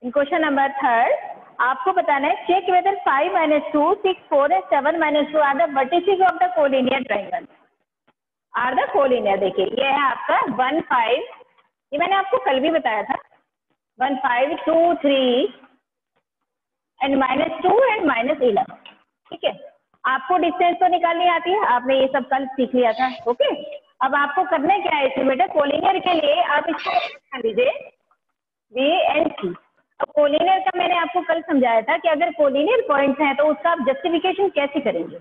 इन question number 3 आपको बताना है check whether 5 - 2 6 4 and 7 - 2 are the vertices of the collinear triangle. Are the collinear, देखिए ये है आपका 1 5, ये मैंने आपको कल भी बताया था, 1 5 2 3 एंड -2 एंड -11। ठीक है, आपको डिस्टेंस तो निकालनी आती है, आपने ये सब कल सीख लिया था। ओके, अब आपको करना क्या है इसमें बेटा, कोलिनियर के लिए आप इसको कर लीजिए बी एंड सी। अब कोलिनियर का मैंने आपको कल समझाया था कि अगर कोलिनियर पॉइंट्स हैं तो उसका आप जस्टिफिकेशन कैसे करेंगे।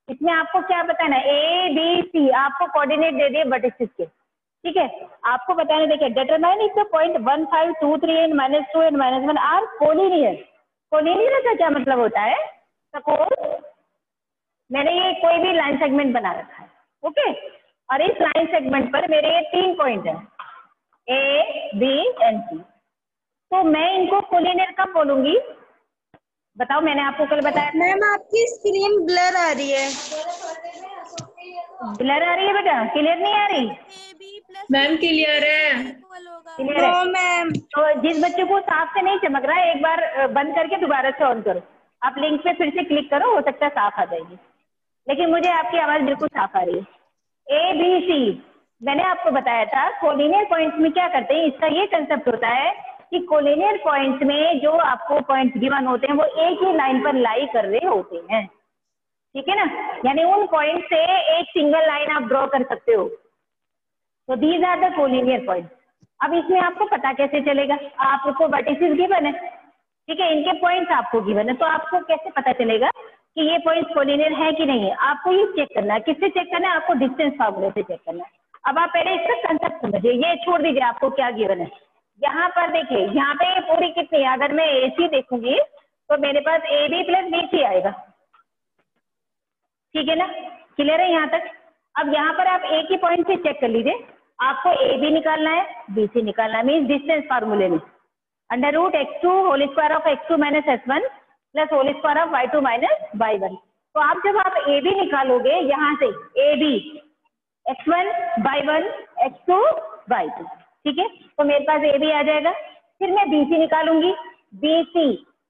इसमें आपको क्या बताना है, ए बी सी आपको कोऑर्डिनेट दे दिए वर्टिसेस के। ठीक है, आपको बताना, देखिए determine if the point 1 5 2 3 and -2 and -1 are collinear. Collinear का क्या मतलब होता है, सपोज मैंने ये कोई भी लाइन सेगमेंट बना रखा है, ओके, और इस लाइन सेगमेंट पर मेरे ये 3 पॉइंट हैं ए बी एंड सी, तो मैं इनको कोलिनियर कब बोलूंगी, बताओ। मैंने आपको कल बताया। मैम आपकी स्क्रीन ब्लर आ रही है। ब्लर आ रही है बेटा, क्लियर नहीं आ रही? मैम क्लियर है। क्लियर है मैम। तो जिस बच्चे को साफ से नहीं चमक रहा है, एक बार बंद करके दोबारा से ऑन करो, आप लिंक पे फिर से क्लिक करो, हो सकता है साफ आ जाएगी, लेकिन मुझे आपकी आवाज बिल्कुल साफ आ रही है। ए बी सी मैंने आपको बताया था, कोलिनियर पॉइंट्स में क्या करते हैं, इसका ये कंसेप्ट होता है कि कोलिनियर पॉइंट्स में जो आपको पॉइंट्स गिवन होते हैं वो एक ही लाइन पर लाई कर रहे होते हैं। ठीक है ना, यानी उन पॉइंट से एक सिंगल लाइन आप ड्रॉ कर सकते हो, तो these are the collinear points. अब इसमें आपको पता कैसे चलेगा, आपको वर्टिसेस गिवन है, ठीक है, इनके पॉइंट्स आपको गिवन है, तो आपको कैसे पता चलेगा कि ये पॉइंट्स कोलिनियर है कि नहीं है। आपको ये चेक करना है, किससे चेक करना है, आपको डिस्टेंस फार्मूले से चेक करना है। अब आप पहले इसका कंसेप्ट समझिए, ये छोड़ दीजिए आपको क्या गिवन है। यहाँ पर देखिए, यहाँ पे पूरी कितनी है, अगर मैं ए सी देखूंगी तो मेरे पास A B plus B C आएगा। ठीक है ना, क्लियर है यहाँ तक? अब यहाँ पर आप एक ही पॉइंट से चेक कर लीजिए, आपको ए बी निकालना है, बी सी निकालना है, मीन्स डिस्टेंस फार्मूले में under root x2 whole square of x2 minus s1 plus whole square of y2 minus y1। तो आप जब आप ए बी निकालोगे यहाँ से, A B x1 y1 x2 y2, ठीक है, तो मेरे पास ए बी आ जाएगा। फिर मैं बी सी निकालूंगी, B C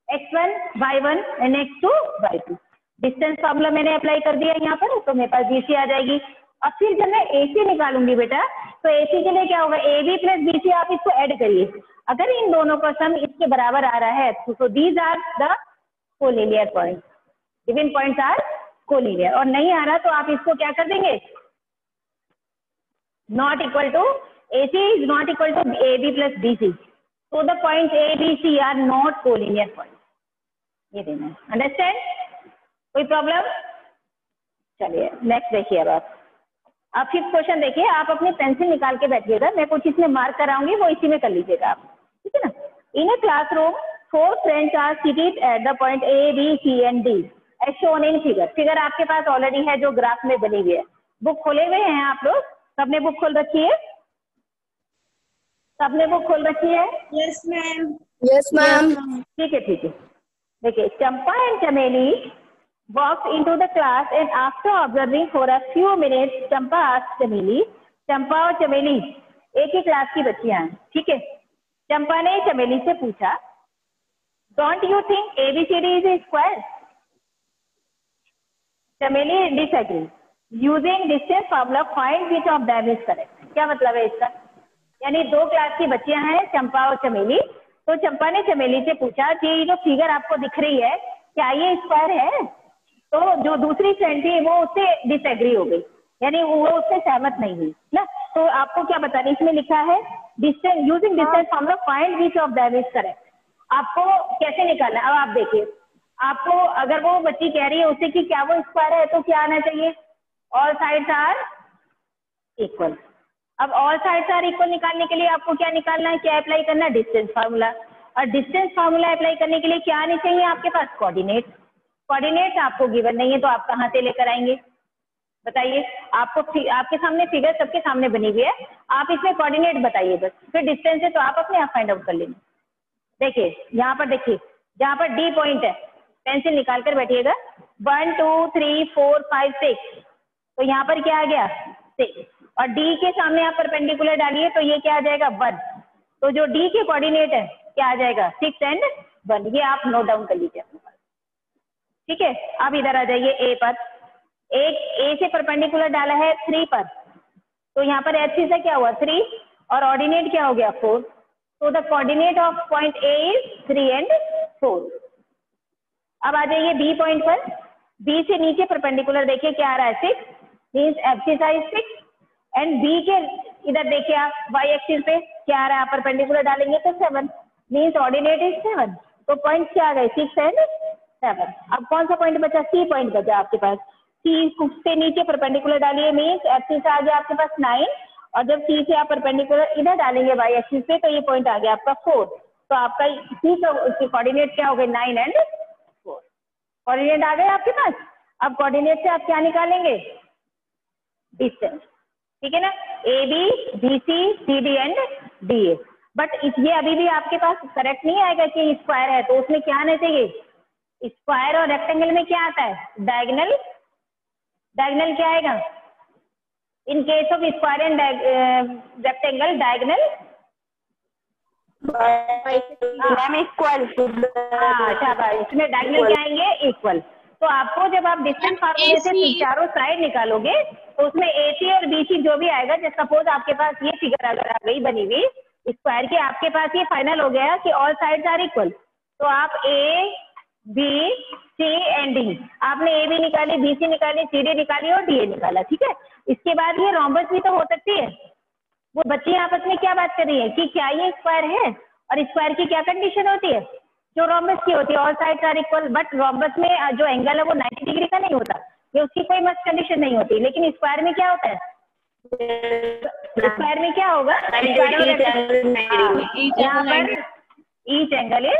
x1 y1 and x2 y2। Distance formula मैंने अप्लाई कर दिया यहाँ पर, तो मेरे पास बी सी आ जाएगी। अब फिर जब मैं ए सी निकालूंगी बेटा, तो ए सी के लिए क्या होगा, A B plus B C, आप इसको ऐड करिए, अगर इन दोनों का सम इसके बराबर आ रहा है तो these are the collinear points, given points are collinear. और नहीं आ रहा तो आप इसको क्या कर देंगे, not equal to, A C is not equal to A B plus B C, so the points A, B, C are not collinear points. ये देना है, अंडरस्टैंड? कोई प्रॉब्लम? चलिए नेक्स्ट देखिए। अब आप फिफ्थ क्वेश्चन देखिए, आप अपनी पेंसिल निकाल के बैठिएगा, मैं कुछ इसमें मार्क कराऊंगी, वो इसी में कर लीजिएगा आप, ठीक है ना। In a classroom 4 friends are seated at the point A, B, C and D as shown in figure. Figure आपके पास ऑलरेडी है जो ग्राफ में बनी हुई है। बुक खोले हुए हैं आप लोग? सबने बुक खोल रखी है? सबने बुक खोल रखी है? Yes ma'am. Yes ma'am. ठीक है ठीक है। देखिए, चंपा एंड चमेली walked into the class and after observing for a few minutes, Champa asked चमेली, चंपा और चमेली एक ही क्लास की बच्चियां हैं, ठीक है। चंपा ने चमेली से पूछा, don't you think ABCD is a square? Chameli disagree, using distance formula find which of them is correct. क्या मतलब है इसका, यानी दो क्लास की बच्चियां हैं, चंपा और चमेली, तो चंपा ने चमेली से पूछा कि ये जो फिगर आपको दिख रही है क्या ये स्क्वायर है? तो जो दूसरी फ्रेंड थी वो उससे डिसएग्री हो गई, यानी वो उससे सहमत नहीं हुई ना। तो आपको क्या बताना, इसमें लिखा है distance, using distance formula find which of them is correct. आपको कैसे निकालना है, अब आप देखिए, आपको अगर वो बच्ची कह रही है उससे कि क्या वो स्क्वायर है, तो क्या आना चाहिए, ऑल साइड्स आर इक्वल। अब ऑल साइड्स आर इक्वल निकालने के लिए आपको क्या निकालना है, क्या अप्लाई करना है, डिस्टेंस फार्मूला। और डिस्टेंस फार्मूला अप्लाई करने के लिए क्या आने चाहिए आपके पास, कोऑर्डिनेट। कोऑर्डिनेट आपको गिवन नहीं है तो आप कहाँ से लेकर आएंगे बताइए। आपको आपके सामने फिगर सबके सामने बनी हुई है, आप इसमें कोऑर्डिनेट बताइए बस, फिर डिस्टेंस है तो आप अपने आप फाइंड आउट कर लेंगे। देखिए यहाँ पर, देखिए जहाँ पर डी पॉइंट है, पेंसिल निकाल कर बैठिएगा, 1 2 3 4 5 6, तो यहाँ पर क्या आ गया 6, और डी के सामने आप परपेंडिकुलर डालिए तो ये क्या आ जाएगा 1। तो जो डी के कोऑर्डिनेट है क्या आ जाएगा 6 and 1। ये आप नोट डाउन कर लीजिए अपने पास, ठीक है। अब इधर आ जाइए ए पर, एक ए से परपेंडिकुलर डाला है 3 पर, तो यहाँ पर एच से क्या हुआ 3 और ऑर्डिनेट क्या हो गया 4, तो the coordinate of point A is 3 and 4। अब आ जाइए बी पॉइंट पर, बी से नीचे परपेंडिकुलर देखिए क्या आ रहा है 6, means abscissa is 6 and B के इधर देखिए आप वाई एक्सिस पे क्या आ रहा है, आप परपेंडिकुलर डालेंगे तो 7, मीन्स ऑर्डिनेट इज 7, तो पॉइंट क्या आ गए 6 and 7। अब कौन सा पॉइंट बचा, सी पॉइंट बचा आपके पास, सी से नीचे परपेंडिकुलर डालिए, मीन्स एब्सिस आ गया आपके पास 9 और जब सी से आप परपेंडिकुलर इधर डालेंगे वाई एक्सिस पे तो ये पॉइंट आ गया आपका 4, तो आपका सी का कोऑर्डिनेट क्या हो गए 9 and 4। कोऑर्डिनेट आ गए आपके पास। अब कोऑर्डिनेट से आप क्या निकालेंगे, डिस्टेंस, ठीक है ना, A B B C C D and D A. But ये अभी भी आपके पास करेक्ट नहीं आएगा कि स्क्वायर है, तो उसमें क्या आना चाहिए, स्क्वायर और रेक्टेंगल में क्या आता है डायगोनल, डायगोनल क्या आएगा, in case of square and rectangle diagonal ma'am equal. हाँ शाबाश, इसमें डायगोनल क्या आएंगे इक्वल। तो आपको जब आप डिस्टेंस फार्मूले से चारों साइड निकालोगे तो उसमें ए सी और बी सी जो भी आएगा, जैसे सपोज आपके पास ये फिगर अगर आ गई बनी हुई स्क्वायर की, आपके पास ये फाइनल हो गया कि ऑल साइड्स आर इक्वल, तो आप A B C and D, आपने ए बी निकाली, बी सी निकाली, सी डी निकाली और डी ए निकाला, ठीक है। इसके बाद ये रोम्बस भी तो हो सकती है। वो बच्चे आपस में क्या बात कर रही है कि क्या ये स्क्वायर है, और स्क्वायर की क्या कंडीशन होती है, जो रोम्बस की होती है all sides are equal, but rhombus में जो एंगल है वो 90 डिग्री का नहीं होता, ये उसकी कोई मस्ट कंडीशन नहीं होती। लेकिन स्क्वायर में क्या होता है, स्क्वायर में क्या होगा, यहाँ पर ईच एंगल इज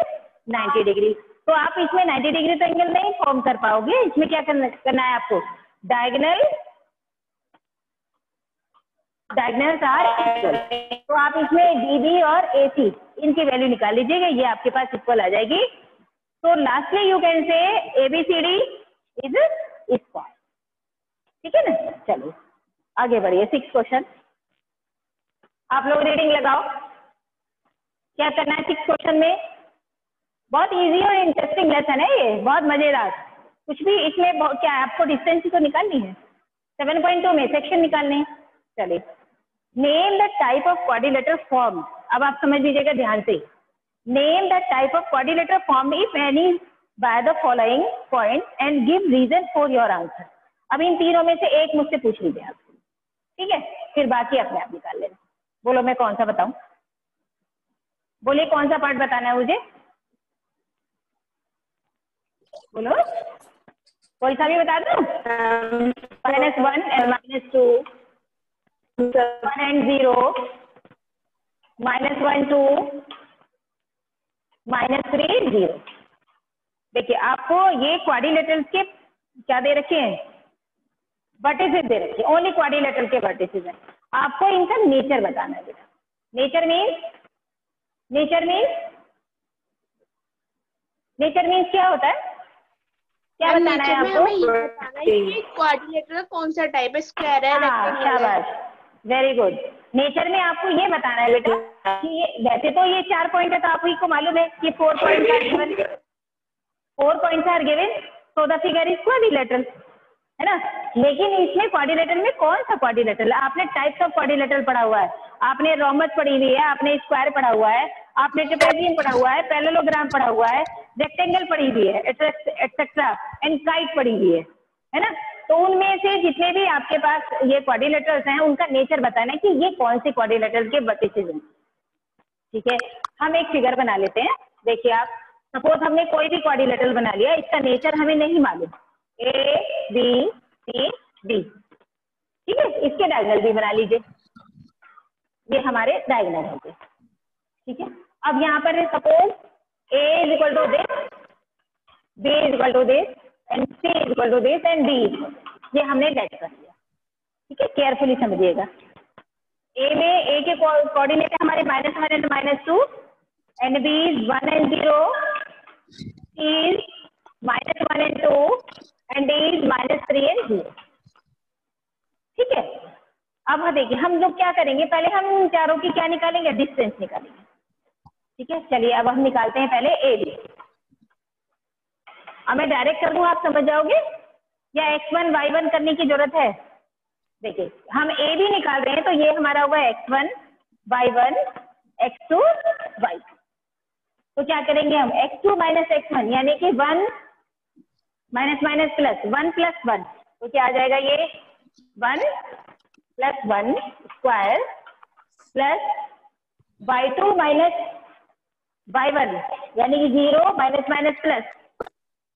90 डिग्री, तो आप इसमें 90 डिग्री तो एंगल नहीं फॉर्म कर पाओगे। इसमें क्या करना है आपको, डायगोनल डायगोनल्स आर इक्वल, तो आप इसमें डी बी और ए सी इनकी वैल्यू निकाल लीजिएगा, ये आपके पास इक्वल आ जाएगी। तो lastly you can say A B C D is square, ठीक है ना। चलिए आगे बढ़िए, 6 क्वेश्चन, आप लोग रीडिंग लगाओ, क्या करना है 6 क्वेश्चन में। बहुत इजी और इंटरेस्टिंग लेसन है ये, बहुत मजेदार, कुछ भी इसमें क्या है, आपको डिस्टेंस तो निकालनी है, 7.2 में सेक्शन निकालने हैं। चलिए, name the type of quadrilateral form, अब आप समझ लीजिएगा ध्यान से, name the type of quadrilateral form if any by the following point and give reason for your answer. अब इन तीनों में से एक मुझसे पूछ लीजिए आप, ठीक है, फिर बाकी अपने आप निकाल लेना। बोलो मैं कौन सा बताऊं, बोलिए कौन सा पार्ट बताना है मुझे, बोलो कोई सा भी बता दो। -1 and -2, 1 and 0, -1 2, -3 0। देखिए आपको ये क्वाड्रिलेटरल्स के क्या दे रखे हैं, वर्टिसेस दे रखे हैं, ओनली क्वाड्रिलेटरल के वर्टिसेस हैं। आपको इनका नेचर बताना है बेटा। नेचर मीन्स क्या होता है, क्या बताना है आपको, क्वाड्रिलेटरल कौन सा टाइप है, स्क्वायर है, रेक्टेंगल है। शाबाश, वेरी गुड। नेचर में आपको ये बताना है बेटा कि ये वैसे तो ये 4 पॉइंट है, तो आपको को मालूम है कि 4 points are given, 4 points are given, so the figure is quadrilateral, है ना। लेकिन इसमें क्वाड्रिलेटरल में कौन सा क्वाड्रिलेटरल, आपने टाइप्स ऑफ क्वाड्रिलेटरल पढ़ा हुआ है, आपने रोम्बस पढ़ी हुई है, आपने स्क्वायर पढ़ा हुआ है, आपने ट्रेपेजियम पढ़ा हुआ है, पैरेललोग्राम पढ़ा हुआ है, रेक्टेंगल पढ़ी हुई है, एटसेट्रा, एंड काइट पढ़ी हुई है ना। तो उनमें से जितने भी आपके पास ये क्वाड्रिलेटरल्स हैं उनका नेचर बताना है कि ये कौन से क्वाड्रिलेटरल के वर्टिसेस हैं, ठीक है। हम एक फिगर बना लेते हैं, देखिए आप, सपोज हमने कोई भी क्वाड्रिलेटरल बना लिया, इसका नेचर हमें नहीं मालूम, ए बी सी डी, ठीक है, इसके डायगोनल भी बना लीजिए, ये हमारे डायगोनल हो गए, ठीक है। अब यहाँ पर suppose A is equal to this, B is equal to this and C is equal to this and D, ये हमने लेट कर दिया, ठीक है, केयरफुली समझिएगा। ए में ए के कोऑर्डिनेट हमारे -1 and -2 and B is 1 and 0, C is -1 and 2 and D is -3 and 0, ठीक है। अब देखिए हम लोग क्या करेंगे, पहले हम चारों की क्या निकालेंगे, डिस्टेंस निकालेंगे, ठीक है, चलिए अब हम निकालते हैं पहले ए बी। अब मैं डायरेक्ट कर दूं, आप समझ जाओगे, या x1 y1 करने की जरूरत है? देखिए हम ए बी निकाल रहे हैं तो ये हमारा होगा x1 y1 x2 y2। तो क्या करेंगे हम, x2 माइनस x1 यानी कि 1 माइनस माइनस प्लस 1 प्लस 1, तो क्या आ जाएगा ये 1 plus 1 square plus y2 minus y1 यानी कि 0 minus minus plus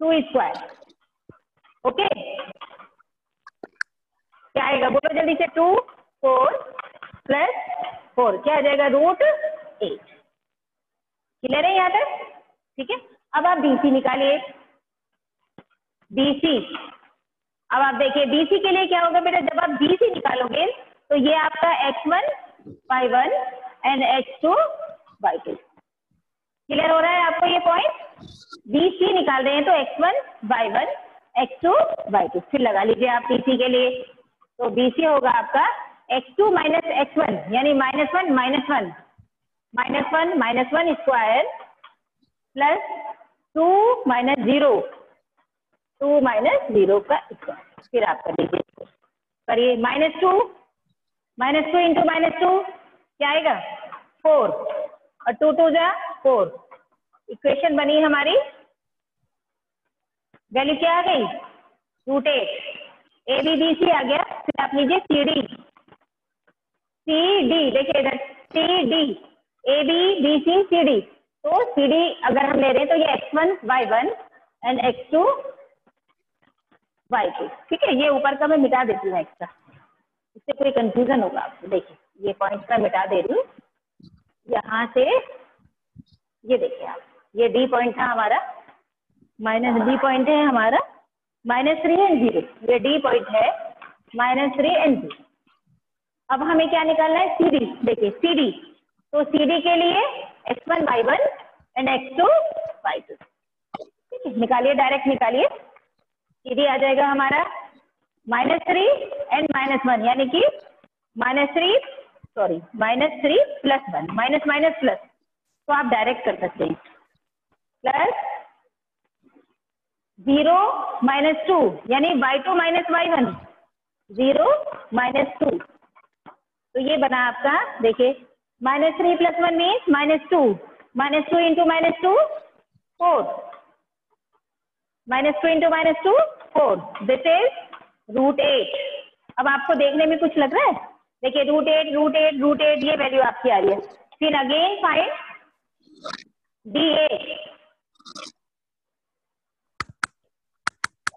2 square. Okay, क्या आएगा बोलो जल्दी से, 2 4 प्लस 4 क्या आ जाएगा √8। क्लियर है यहाँ तक? ठीक है, अब आप BC निकालिए, BC। अब आप देखिए BC के लिए क्या होगा बेटा, जब आप BC निकालोगे तो ये आपका x1 y1 and x2 y2। Clear हो रहा है आपको ये पॉइंट? BC निकाल रहे हैं तो x1 y1 x2 y2। फिर लगा लीजिए आप BC के लिए, तो BC होगा आपका x2 माइनस x1 यानी -1 -1 -1 स्क्वायर प्लस 2 माइनस 0 2 माइनस 0 का स्क्वायर। फिर आप कर लीजिए इसको, करिए -2 इंटू -2 क्या आएगा 4 और 2 2 जा 4। इक्वेशन बनी हमारी, वैल्यू क्या आ गई √8। ABBC आ गया। फिर आप लीजिए CD देखिए इधर CD ABBC CD। तो CD अगर हम ले रहे हैं तो ये x1 y1 and x2 y2। ठीक है, ये ऊपर का मैं मिटा देती हूँ एक्स्ट्रा, इससे कोई कंफ्यूजन होगा आपको। देखिए ये पॉइंट का मिटा दे रही हूँ यहाँ से। ये देखिए आप, ये D पॉइंट था हमारा, -D पॉइंट है हमारा -3 एंड 0। ये D पॉइंट है -3 एंड 0। अब हमें क्या निकालना है CD। देखिए CD, तो CD के लिए x1 y1 and x2 y2। ठीक है, निकालिए, डायरेक्ट निकालिए। CD आ जाएगा हमारा -3 एंड -1 यानी कि -3 प्लस 1 माइनस माइनस प्लस, तो आप डायरेक्ट कर सकते हैं, प्लस 0 माइनस 2 यानी y2 माइनस y1 0 माइनस 2। तो ये बना आपका, देखिए -3 plus 1 means -2 into -2 4 -2 into -2 4 this is √8। अब आपको देखने में कुछ लग रहा है? देखिए √8 ये वैल्यू आपकी आ रही है। फिर again find DA,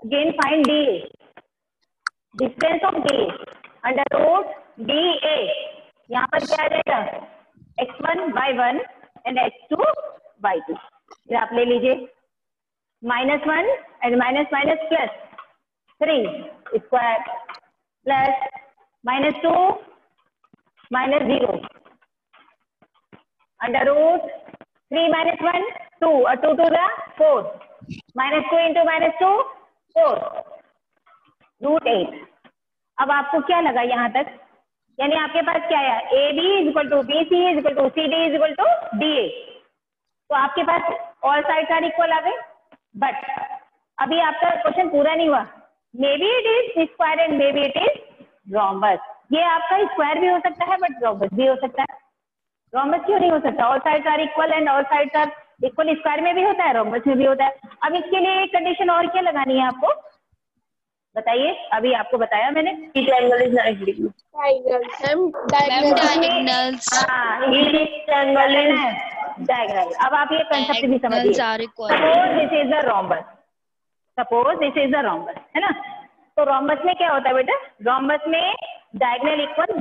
again find DA, distance of DA √DA। यहाँ पर क्या आ जाएगा x1 y1 and x2 y2। फिर आप ले लीजिए -1 and minus minus plus 3 square plus -2 -0 √3 minus 1 2 और 2 2 जा 4 -2 इंटू -2 4 √8। अब आपको क्या लगा यहाँ तक, यानी आपके पास क्या है AB = BC = CD = DA। तो आपके पास ऑल साइड्स आर इक्वल आ गए। बट अभी आपका क्वेश्चन पूरा नहीं हुआ। May be it is square and may be it is rhombus. ये आपका स्क्वायर भी हो सकता है बट रोम्बस भी हो सकता है। रोम्बस क्यों नहीं हो सकता? All sides are equal and all sides are equal square में भी होता है, रोम्बस में भी होता है। अब इसके लिए एक कंडीशन और क्या लगानी है आपको, बताइए? अभी आपको बताया मैंने, ट्रायंगल इज डायगोनल। डायगोनल। अब आप ये कंसेप्ट भी समझिए। Suppose this is the rhombus, है ना? तो रोम्बस में क्या होता है बेटा, रोम्बस में डायगोनल इक्वल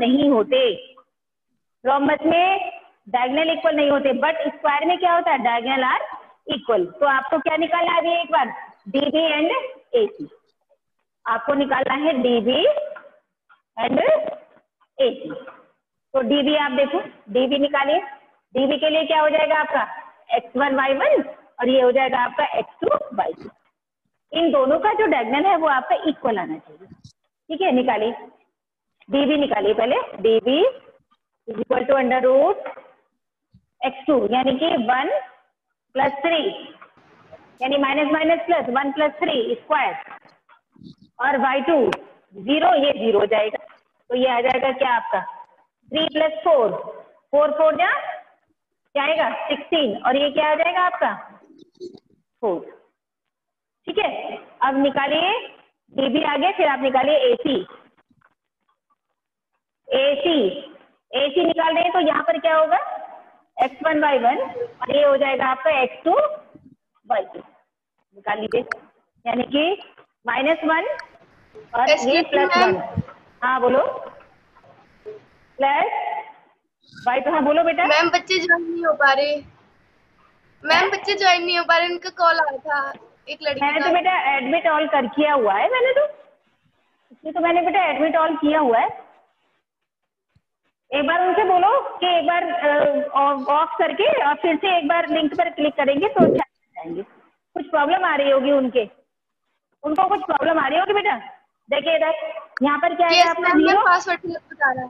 नहीं होते, बट स्क्वायर में क्या होता है, डायगोनल आर इक्वल। तो आपको क्या निकालना है अभी एक बार, DB एंड AC। आपको निकालना है DB एंड AC। तो DB आप देखो, DB निकालिए। DB के लिए क्या हो जाएगा आपका x1 y1 और ये हो जाएगा आपका x2 y2। इन दोनों का जो डायगोनल है वो आपका इक्वल आना चाहिए। ठीक है, निकालिए DB, निकालिए पहले। DB = √x2 x2 यानी कि 1 + 3 यानी माइनस माइनस प्लस 1 + 3 स्क्वायर और y2 0, ये 0 हो जाएगा। तो ये आ जाएगा क्या आपका 3 + 4, 4 4 जा क्या आएगा 16 और ये क्या आ जाएगा आपका 4। ठीक है, अब निकालिए dB आगे, फिर आप निकालिए AC। AC निकाल रहे हैं तो यहाँ पर क्या होगा x1 y1 और ये हो जाएगा आपका x2 y2। निकाल लीजिए, यानी कि -1 और ये +1। हाँ बोलो प्लस y2। हाँ बोलो बेटा। मैम बच्चे ज्वाइन नहीं हो पा रहे। मैम बच्चे ज्वाइन नहीं हो पा रहे, उनका कॉल आया था एक लड़की मैंने का। तो बेटा एडमिट ऑल कर किया हुआ है, मैंने तो इसलिए तो मैंने बेटा एडमिट ऑल किया हुआ है। एक बार उनसे बोलो कि एक बार ऑफ करके और फिर से एक बार लिंक पर क्लिक करेंगे तो अच्छा जाएंगे। कुछ प्रॉब्लम आ रही होगी उनको कुछ प्रॉब्लम आ रही होगी बेटा। देखिए इधर यहाँ पर क्या है आपका 0। पासवर्ड बता रहा है।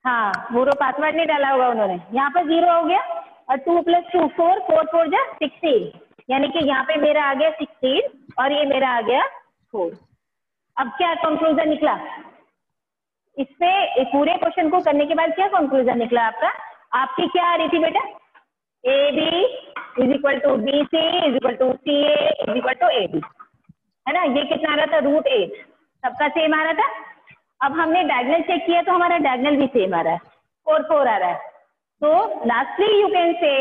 हाँ वो पासवर्ड नहीं डाला होगा उन्होंने। यहाँ पर 0 हो गया और 2 + 2 4, 4 4 जा 16 यानी कि यहाँ पे मेरा आ गया 16 और ये मेरा आ गया 4। अब क्या कंक्लूजन निकला इस पे पूरे क्वेश्चन को करने के बाद? क्या कंक्लूजन निकला आपका? आपकी क्या आ रही थी बेटा? AB = BC = CA = AB, है ना। ये कितना आ रहा था √8, सबका सेम आ रहा था। अब हमने डायगोनल चेक किया तो हमारा डायगोनल भी सेम आ रहा है, 4 4 आ रहा है। तो लास्टली यू कैन से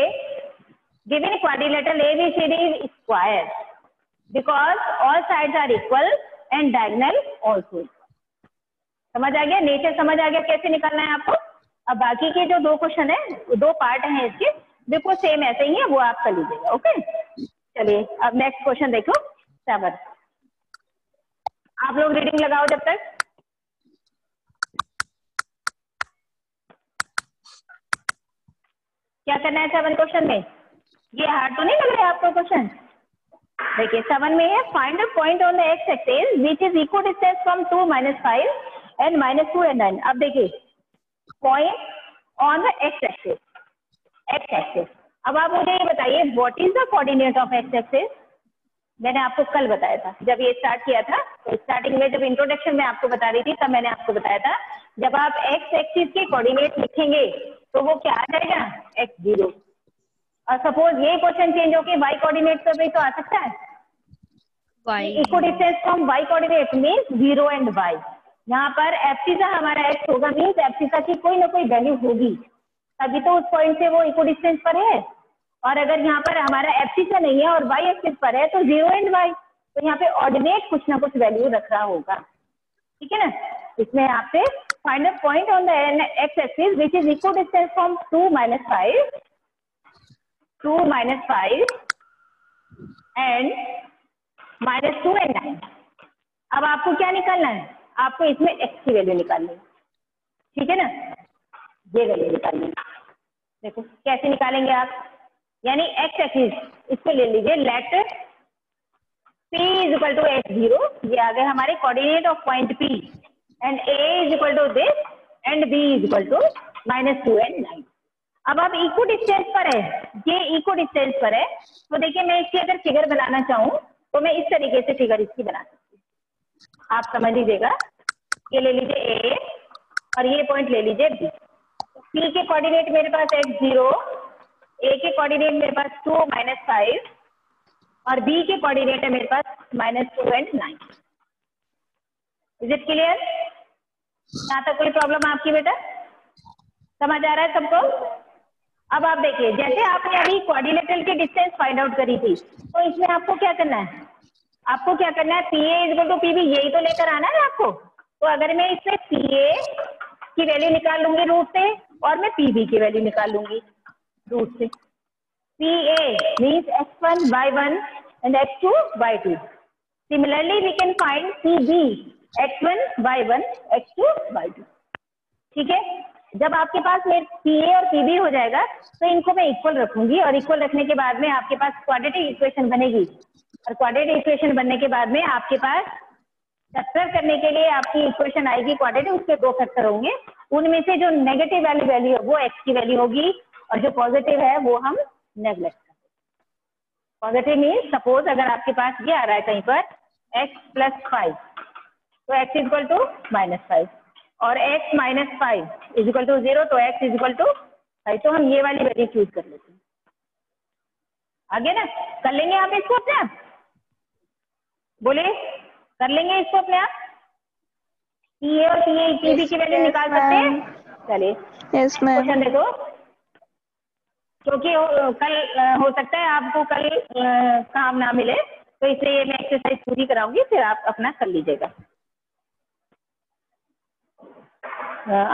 given quadrilateral ABCD is square because all sides are equal and diagonal also। समझ आ गया? नेचर समझ आ गया कैसे निकालना है आपको। अब बाकी के जो 2 क्वेश्चन है, 2 पार्ट हैं इसके, बिल्कुल सेम ऐसे ही है, वो आप कर लीजिएगा। ओके चलिए अब नेक्स्ट क्वेश्चन देखो 7। आप लोग रीडिंग लगाओ जब तक। क्या करना है 7 क्वेश्चन में? ये हार्ड तो नहीं लग रहा है आपको क्वेश्चन? देखिए 7 में है find a point on the x axis which is equal distance from 2 - 5 and -2 and 9। अब देखिए point on the x axis. अब आप मुझे ये बताइए what is the coordinate of x axis. मैंने आपको कल बताया था जब ये स्टार्ट किया था, तो स्टार्टिंग में जब इंट्रोडक्शन में आपको बता रही थी तब मैंने आपको बताया था जब आप एक्स एक्सिस के कोऑर्डिनेट लिखेंगे तो वो क्या आ जाएगा x0। और सपोज ये क्वेश्चन चेंज होके y कोऑर्डिनेट पर भी तो आ सकता है। Equal distance from y coordinate means 0 and y। यहाँ पर एब्सिसा हमारा x होगा, मींस एब्सिसा की कोई ना कोई वैल्यू होगी, तभी तो उस पॉइंट से वो इक्वल डिस्टेंस पर है। और अगर यहाँ पर हमारा एब्सिसा नहीं है और y एक्सिस पर है तो 0 and y, तो यहाँ पे ऑर्डिनेट कुछ ना कुछ वैल्यू रख रहा होगा। ठीक है ना। इसमें आपसे find a point on the x axis which is equal distance from 2 - 5 and -2 and 9। अब आपको क्या निकालना है? आपको इसमें x की वैल्यू निकालनी है। ठीक है ना, ये वैल्यू निकालनी है। देखो कैसे निकालेंगे आप, यानी x एक्सिस इसको ले लीजिए, लेट p = x0, ये आ गए हमारे coordinate of point p, and a = this and b = -2 and 9। अब आप इक्वल डिस्टेंस पर है, ये इक्वल डिस्टेंस पर है, तो देखिए मैं इसकी अगर फिगर बनाना चाहूँ तो मैं इस तरीके से फिगर इसकी बना सकती हूँ। आप समझ लीजिएगा, ये ले लीजिए a और ये पॉइंट ले लीजिए b। p के कोऑर्डिनेट मेरे पास x0, a के कोऑर्डिनेट मेरे पास 2 - 5 और b के कोऑर्डिनेट है मेरे पास -2 and 9। Is it clear? यहाँ तक कोई प्रॉब्लम आपकी बेटा? समझ आ रहा है सबको? अब आप देखिए जैसे आपने अभी क्वाड्रिलेटरल की डिस्टेंस फाइंड आउट करी थी, तो इसमें आपको क्या करना है? आपको क्या करना है? PA = PB, यही तो लेकर आना है आपको। तो अगर मैं इसमें PA की वैल्यू निकाल लूंगी रूट से और मैं PB की वैल्यू निकाल लूंगी रूट से। PA means x1 y1 and x2 y2। Similarly we can find PB x1 y1 x2 y2। ठीक है, जब आपके पास मेरे PA और PB हो जाएगा तो इनको मैं इक्वल रखूंगी और इक्वल रखने के बाद में आपके पास क्वाड्रेटिक इक्वेशन बनेगी। और क्वाड्रेटिक इक्वेशन बनने के बाद में आपके पास फैक्टर करने के लिए आपकी इक्वेशन आएगी क्वाड्रेटिक, उसके 2 फैक्टर होंगे, उनमें से जो नेगेटिव वाली वैल्यू है वो x की वैल्यू होगी और जो पॉजिटिव है वो हम नेग्लेक्ट करते हैं। पॉजिटिव मीन्स सपोज अगर आपके पास ये आ रहा है कहीं पर x + 5, तो x इक्वल टू -5 और x - 5 इज इक्वल टू 0, तो x इज इक्वल टू 5। तो हम ये वाली वैल्यू चूज कर लेते हैं। आगे ना कर लेंगे आप इसको अपने आप, बोले कर लेंगे इसको अपने आप, टी ए और टी बी की वैल्यू निकाल सकते हैं। चलिए क्वेश्चन देखो, क्योंकि कल हो सकता है आपको कल काम ना मिले, तो इसलिए मैं एक्सरसाइज पूरी कराऊंगी, फिर आप अपना कर लीजिएगा।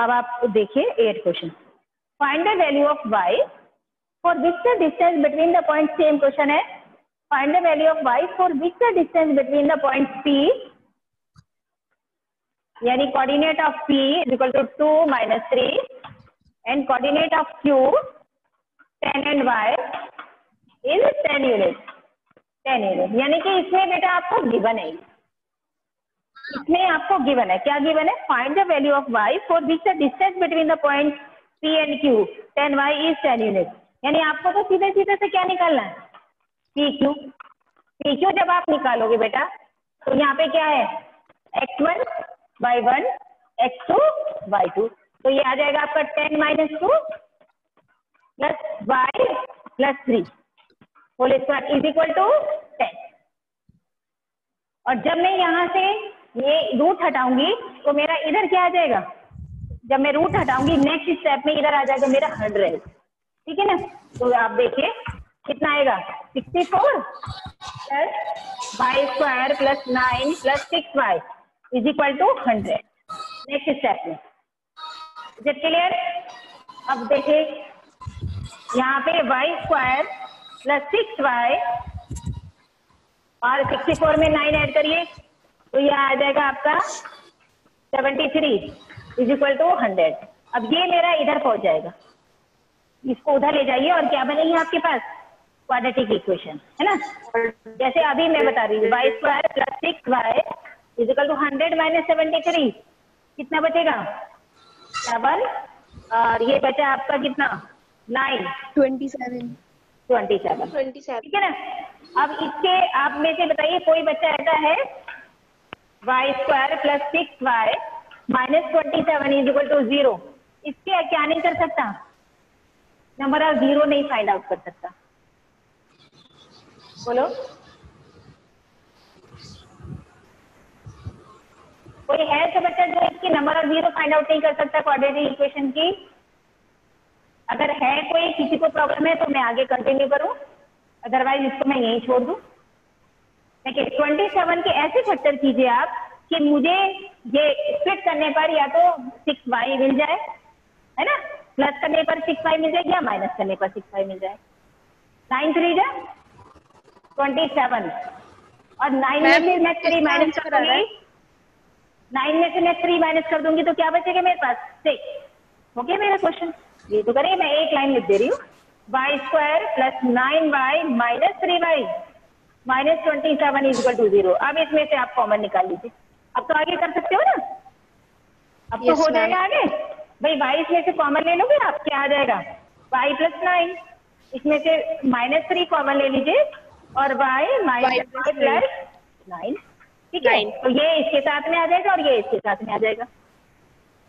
अब आप देखिए 8 question. Find the value of y for which the distance between the point, same question है, find the value of y for which the distance between the point P, यानी coordinate of P is equal to 2 - 3 and coordinate of Q 10 and y is 10 unit. 10 unit यानी कि इसमें बेटा आपको given है, इसमें आपको गिवन है, क्या गिवन है, find the value of y for which the distance between the point P and Q 10 y is 10 unit. यानी आपको तो सीधे सीधे से क्या निकालना है, PQ जब आप निकालोगे बेटा तो यहाँ पे क्या है, x1 y1 x2 y2, तो ये आ जाएगा आपका 10 - 2 + y + 3 whole square is equal to 10। और जब मैं यहाँ से ये रूट हटाऊंगी तो मेरा इधर क्या आ जाएगा, जब मैं रूट हटाऊंगी नेक्स्ट स्टेप में इधर आ जाएगा मेरा 100, ठीक है ना। तो आप देखिए कितना आएगा, 64 + y² + 9 + 6y is equal to 100 next step में। Is it clear? अब देखिए यहाँ पे y² + 6y और 64 में 9 ऐड करिए तो यह आ जाएगा आपका 73 इज इक्वल टू 100। अब ये मेरा इधर पहुंच जाएगा, इसको उधर ले जाइए और क्या बनेगी आपके पास, क्वाड्रेटिक इक्वेशन, है ना। जैसे अभी मैं बता रही हूँ y² + 6y is equal to 100 - 73, कितना बचेगा 7, और ये बचा आपका कितना 9 27, ठीक है ना। अब इसके आप में से बताइए कोई बच्चा ऐसा है y² + 6y -27 is equal to 0, इसके क्या नहीं कर सकता, नंबर ऑफ 0 नहीं फाइंड आउट कर सकता, बोलो कोई है ऐसा बच्चा जो इसकी नंबर ऑफ 0 फाइंड आउट नहीं कर सकता क्वाड्रेटिक इक्वेशन की? अगर है कोई, किसी को प्रॉब्लम है तो मैं आगे कंटिन्यू करूं, अदरवाइज इसको मैं यहीं छोड़ दूं। देखिए 27 के ऐसे फैक्टर कीजिए आप कि मुझे ये स्प्लिट करने पर या तो 6y मिल जाए, है ना, प्लस करने पर 6y मिल जाए या माइनस करने पर 6y मिल जाए। 9 × 3 = 27 और 9 में से मैं 3 माइनस कर दूंगी, 9 में से मैं 3 माइनस कर दूंगी तो क्या बचेगा मेरे पास 6। ओके मेरा क्वेश्चन ये तो करिए, मैं एक लाइन लिख दे रही हूँ, y² + 9y - 3y -27 is equal to 0। अब इसमें से आप कॉमन निकाल लीजिए, अब तो आगे कर सकते हो ना, अब तो हो जाएगा आगे भाई। y इसमें से कॉमन ले लोगे आप, क्या आ जाएगा y + 9, इसमें से -3 कॉमन ले लीजिए और y + 9, ठीक है। तो ये इसके साथ में आ जाएगा और ये इसके साथ में आ जाएगा,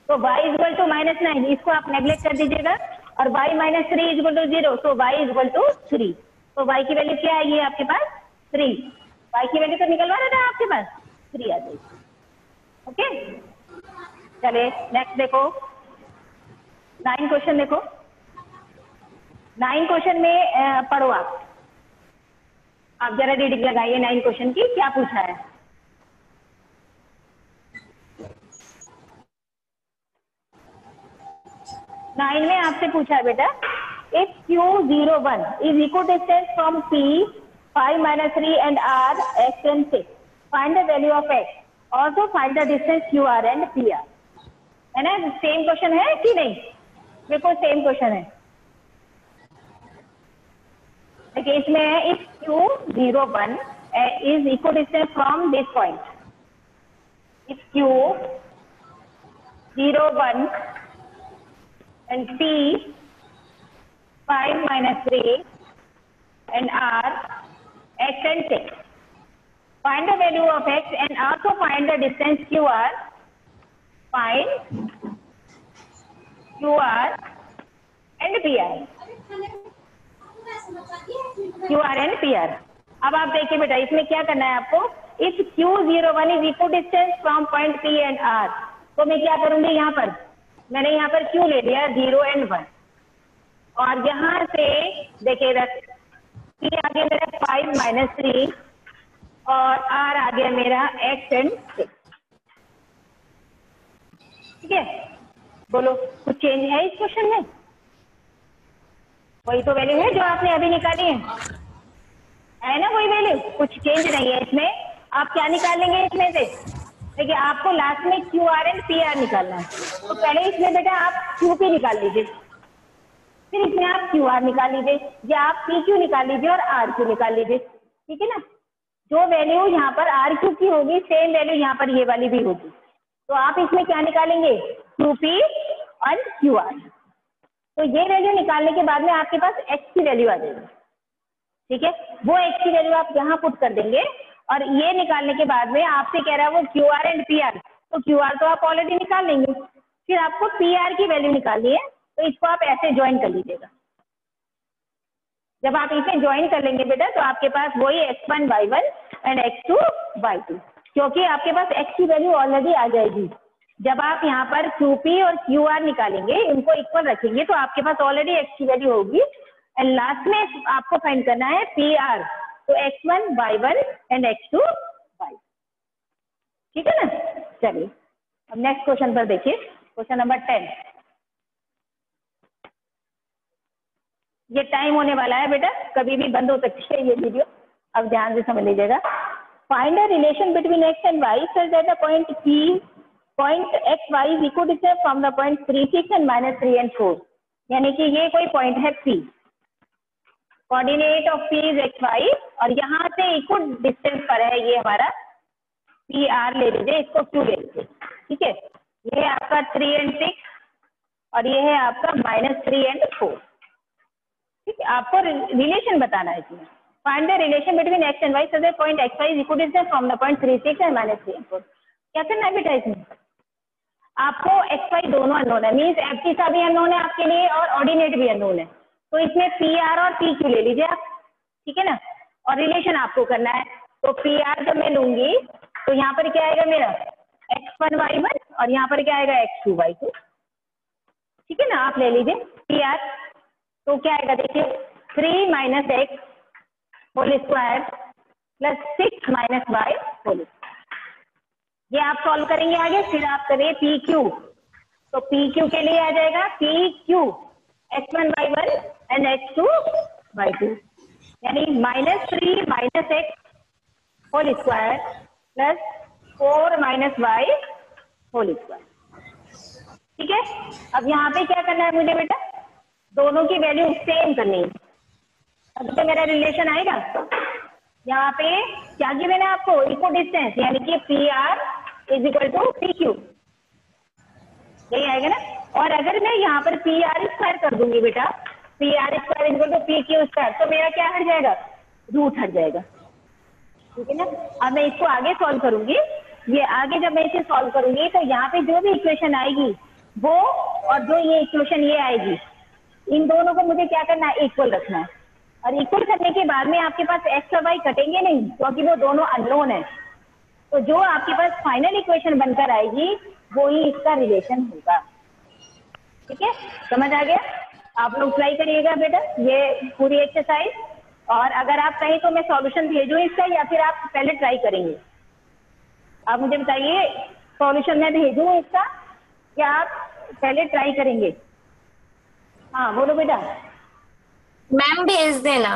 तो y इक्वल टू -9 इसको आप नेग्लेक्ट कर दीजिएगा और y - 3 इज इक्वल टू 0, तो y इक्वल टू 3। तो y की वैल्यू क्या आएगी आपके पास 3, y की वैल्यू तो निकलवा रहा था आपके पास 3 आ जाएगी। ओके चलिए नेक्स्ट देखो 9 क्वेश्चन देखो। 9 क्वेश्चन में पढ़ो आप जरा रीडिंग लगाइए 9 क्वेश्चन की, क्या पूछा है। नाइन में आपसे पूछा है बेटा, if Q01 is equidistance from P 5 - 3 and R x and 6, find the value of x, also find the distance QR and PR, है ना। सेम क्वेश्चन है कि नहीं, बिल्कुल सेम क्वेश्चन है। देखिए इसमें है if Q01 is equidistance from this point, if Q01 and P 5 minus 3 and R, X and 6. Find the value of X and also find the distance QR. Find QR and PR. QR and PR. अब आप देखिए बेटा, इसमें क्या करना है आपको, if Q01 is equal distance from point P and R, तो मैं क्या करूंगी, यहाँ पर मैंने यहाँ पर Q ले लिया 0 and 1, और यहाँ से देखिए P आ गया मेरा 5 minus 3 और R आ गया मेरा X and 6। ठीक है, बोलो कुछ चेंज है इस क्वेश्चन में? वही तो वैल्यू है जो आपने अभी निकाली है ना, वही वैल्यू, कुछ चेंज नहीं है इसमें। आप क्या निकालेंगे इसमें से, देखिए आपको लास्ट में Q R and P R निकालना है, तो पहले इसमें बेटा आप क्यू पी निकाल लीजिए, फिर इसमें आप क्यू आर निकाल लीजिए, या आप पी क्यू निकाल लीजिए और आर क्यू निकाल लीजिए। ठीक है ना, जो वैल्यू यहाँ पर आर क्यू की होगी सेम वैल्यू यहाँ पर ये वाली भी होगी, तो आप इसमें क्या निकालेंगे, क्यू पी और क्यू आर। तो ये वैल्यू निकालने के बाद में आपके पास एक्स की वैल्यू आ जाएगी। ठीक है, वो एक्स की वैल्यू आप यहाँ पुट कर देंगे, और ये निकालने के बाद में आपसे कह रहा है वो Q R and P R, तो क्यू आर तो आप ऑलरेडी निकाल लेंगे, फिर आपको पी आर की वैल्यू निकालनी है, तो इसको आप ऐसे ज्वाइन कर लीजिएगा। जब आप इसे ज्वाइन कर लेंगे बेटा, तो आपके पास वही x1 y1 and x2 y2, क्योंकि आपके पास x की वैल्यू ऑलरेडी आ जाएगी। जब आप यहाँ पर QP और QR निकालेंगे, इनको इक्वल रखेंगे, तो आपके पास ऑलरेडी x की वैल्यू होगी, एंड लास्ट में आपको फाइंड करना है PR, तो x1 y1 and x2 y2। ठीक है ना, चलिए अब नेक्स्ट क्वेश्चन पर देखिए, क्वेश्चन नंबर 10। ये टाइम होने वाला है बेटा, कभी भी बंद हो सकती है ये वीडियो, अब ध्यान से समझ लीजिएगा। Find a relation between x and y such that the point x y is equal distance from the point 3 6 and minus 3 and 4। यानी कि ये कोई पॉइंट है P, coordinate of P is xy, और यहाँ से इक्वल डिस्टेंस पर है ये हमारा PR ले लीजिए, इसको Q ले लीजिए। ठीक है, ये है आपका 3 and 6 और ये है आपका -3 and 4। ठीक है, आपको रिलेशन बताना है इसमें। Find the relation between x and y such that point xy is equal distance from the point 3 6 and -3 and 4। क्या करना है बेटा इसमें, आपको xy दोनों अननोन है, मीन्स एब्सिसा भी अननोन है आपके लिए और ऑर्डिनेट भी अननोन है, तो इसमें PR और PQ ले लीजिए आप। ठीक है ना, और रिलेशन आपको करना है, तो PR जब मैं लूंगी तो यहाँ पर क्या आएगा मेरा x1 y1 और यहाँ पर क्या आएगा x2 y2। ठीक है ना, आप ले लीजिए PR, तो क्या आएगा देखिए 3 minus x whole square plus 6 minus y whole square. ये आप सॉल्व करेंगे आगे, फिर आप करिए PQ, तो PQ के लिए आ जाएगा PQ x1 y1 and x2 y2, यानी -3 minus x whole square plus 4 minus y whole square. ठीक है, अब यहाँ पे क्या करना है मुझे बेटा, दोनों की वैल्यू सेम करनी है, अब तो मेरा रिलेशन आएगा। यहाँ पे क्या गिवन है आपको, इक्वल डिस्टेंस, यानी कि PR is equal to PQ, यही आएगा ना। और अगर मैं यहाँ पर PR स्क्वायर कर दूंगी बेटा, PR square is equal to PQ square, तो मेरा क्या हट जाएगा, रूट हट जाएगा। ठीक है ना, अब मैं इसको आगे सॉल्व करूंगी, ये आगे जब मैं इसे सॉल्व करूंगी तो यहाँ पे जो भी इक्वेशन आएगी वो, और जो ये इक्वेशन ये आएगी, इन दोनों को मुझे क्या करना है, इक्वल रखना है। और इक्वल करने के बाद में आपके पास x और y कटेंगे नहीं, क्योंकि वो दोनों अननोन है, तो जो आपके पास फाइनल इक्वेशन बनकर आएगी वो ही इसका रिलेशन होगा। ठीक है, समझ आ गया? आप लोग ट्राई करिएगा बेटा ये पूरी एक्सरसाइज, और अगर आप कहें तो मैं सॉल्यूशन भेजूं इसका, या फिर आप पहले ट्राई करेंगे, आप मुझे बताइए, सॉल्यूशन मैं भेजूं इसका या आप पहले ट्राई करेंगे? हाँ बोलो बेटा। मैम भेज देना।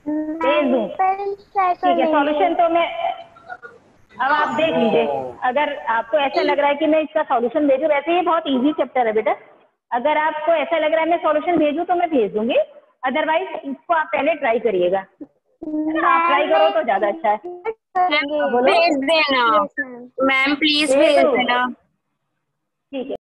भेज दूं? ठीक है, सॉल्यूशन तो मैं, अब आप देख लीजिए, अगर आपको ऐसा लग रहा है कि मैं इसका सॉल्यूशन भेजूं, वैसे ये बहुत इजी चैप्टर है बेटा, अगर आपको ऐसा लग रहा है मैं सॉल्यूशन भेजूं तो मैं भेज दूंगी, अदरवाइज इसको आप पहले ट्राई करिएगा, आप ट्राई करो तो ज्यादा अच्छा है। भेज देना मैम, प्लीज भेज देना। ठीक है।